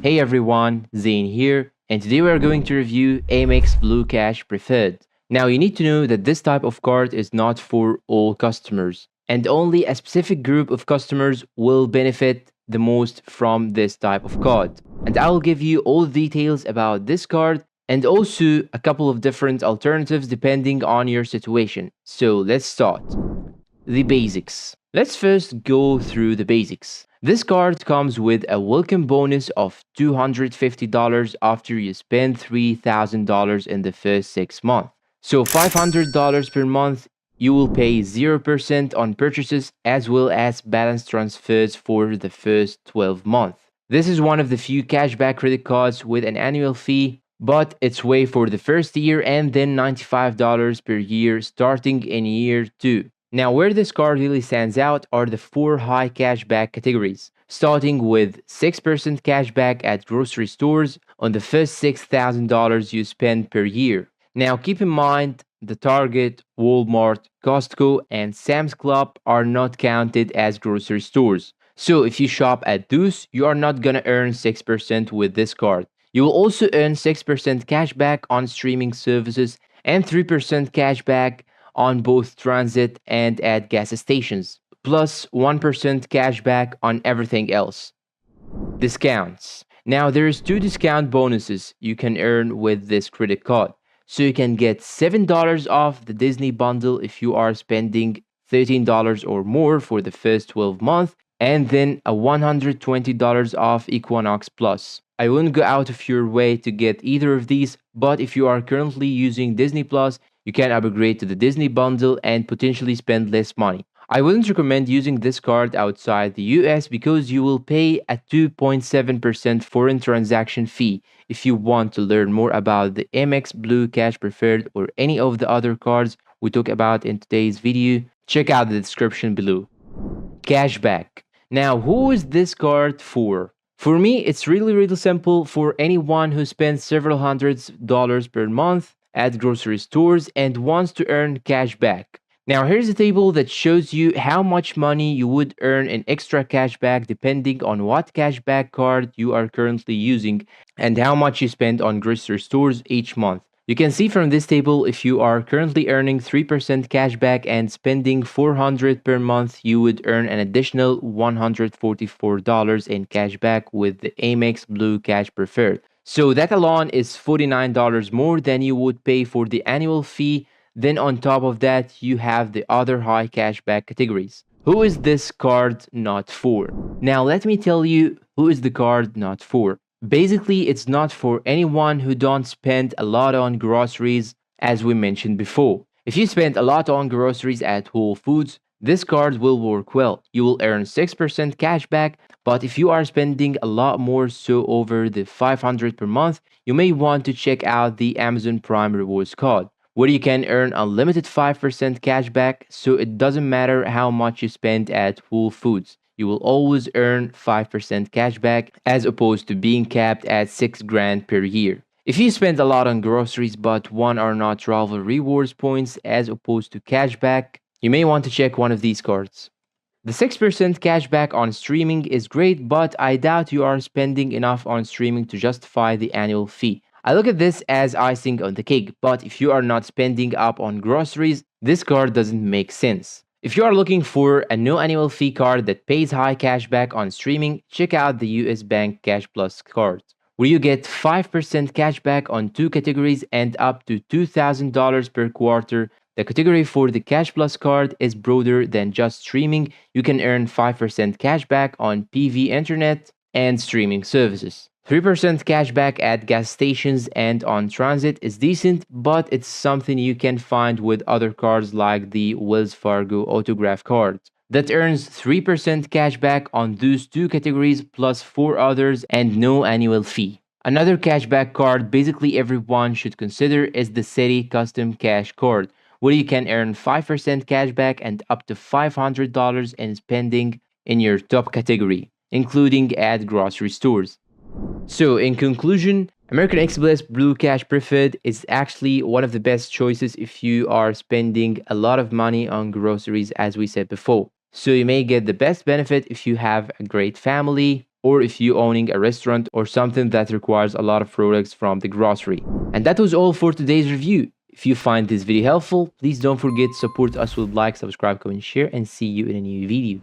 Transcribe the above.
Hey everyone, Zane here, and today we are going to review AMEX Blue Cash Preferred. Now you need to know that this type of card is not for all customers, and only a specific group of customers will benefit the most from this type of card. And I will give you all the details about this card and also a couple of different alternatives depending on your situation. So let's start. The basics. Let's first go through the basics. This card comes with a welcome bonus of $250 after you spend $3,000 in the first 6 months. So $500 per month, you will pay 0% on purchases as well as balance transfers for the first 12 months. This is one of the few cashback credit cards with an annual fee, but it's way for the first year and then $95 per year starting in year 2. Now, where this card really stands out are the 4 high cashback categories, starting with 6% cashback at grocery stores on the first $6,000 you spend per year. Now, keep in mind the Target, Walmart, Costco, and Sam's Club are not counted as grocery stores. So, if you shop at those, you are not gonna earn 6% with this card. You will also earn 6% cashback on streaming services and 3% cashback on both transit and at gas stations, plus 1% cashback on everything else. Discounts. Now, there's 2 discount bonuses you can earn with this credit card. So you can get $7 off the Disney bundle if you are spending $13 or more for the first 12 months, and then a $120 off Equinox Plus. I wouldn't go out of your way to get either of these, but if you are currently using Disney Plus, you can upgrade to the Disney bundle and potentially spend less money. I wouldn't recommend using this card outside the US because you will pay a 2.7% foreign transaction fee. If you want to learn more about the AMEX Blue Cash Preferred or any of the other cards we talk about in today's video, check out the description below. Cashback. Now, who is this card for? For me, it's really simple for anyone who spends several hundreds dollars per month at grocery stores and wants to earn cash back. Now, here's a table that shows you how much money you would earn in extra cash back depending on what cashback card you are currently using and how much you spend on grocery stores each month. You can see from this table if you are currently earning 3% cashback and spending $400 per month, you would earn an additional $144 in cashback with the Amex Blue Cash Preferred. So that alone is $49 more than you would pay for the annual fee. Then on top of that, you have the other high cashback categories. Who is this card not for? Now let me tell you who is the card not for. Basically, it's not for anyone who don't spend a lot on groceries, as we mentioned before. If you spend a lot on groceries at Whole Foods, this card will work well. You will earn 6% cashback, but if you are spending a lot more, so over the $500 per month, you may want to check out the Amazon Prime Rewards card, where you can earn unlimited 5% cashback, so it doesn't matter how much you spend at Whole Foods. You will always earn 5% cashback as opposed to being capped at $6,000 per year. If you spend a lot on groceries but one are not travel rewards points as opposed to cashback, you may want to check one of these cards. The 6% cashback on streaming is great, but I doubt you are spending enough on streaming to justify the annual fee. I look at this as icing on the cake, but if you are not spending up on groceries, this card doesn't make sense. If you are looking for a no annual fee card that pays high cashback on streaming, check out the US Bank Cash Plus card, where you get 5% cashback on 2 categories and up to $2,000 per quarter. The category for the Cash Plus card is broader than just streaming. You can earn 5% cashback on PV internet and streaming services. 3% cashback at gas stations and on transit is decent, but it's something you can find with other cards like the Wells Fargo Autograph card that earns 3% cashback on those 2 categories plus 4 others and no annual fee. Another cashback card basically everyone should consider is the Citi Custom Cash card, where you can earn 5% cashback and up to $500 in spending in your top category, including at grocery stores. So, in conclusion, American Express Blue Cash Preferred is actually one of the best choices if you are spending a lot of money on groceries, as we said before. So, you may get the best benefit if you have a great family, or if you owning a restaurant or something that requires a lot of products from the grocery. And that was all for today's review. If you find this video helpful, please don't forget to support us with like, subscribe, comment, share, and see you in a new video.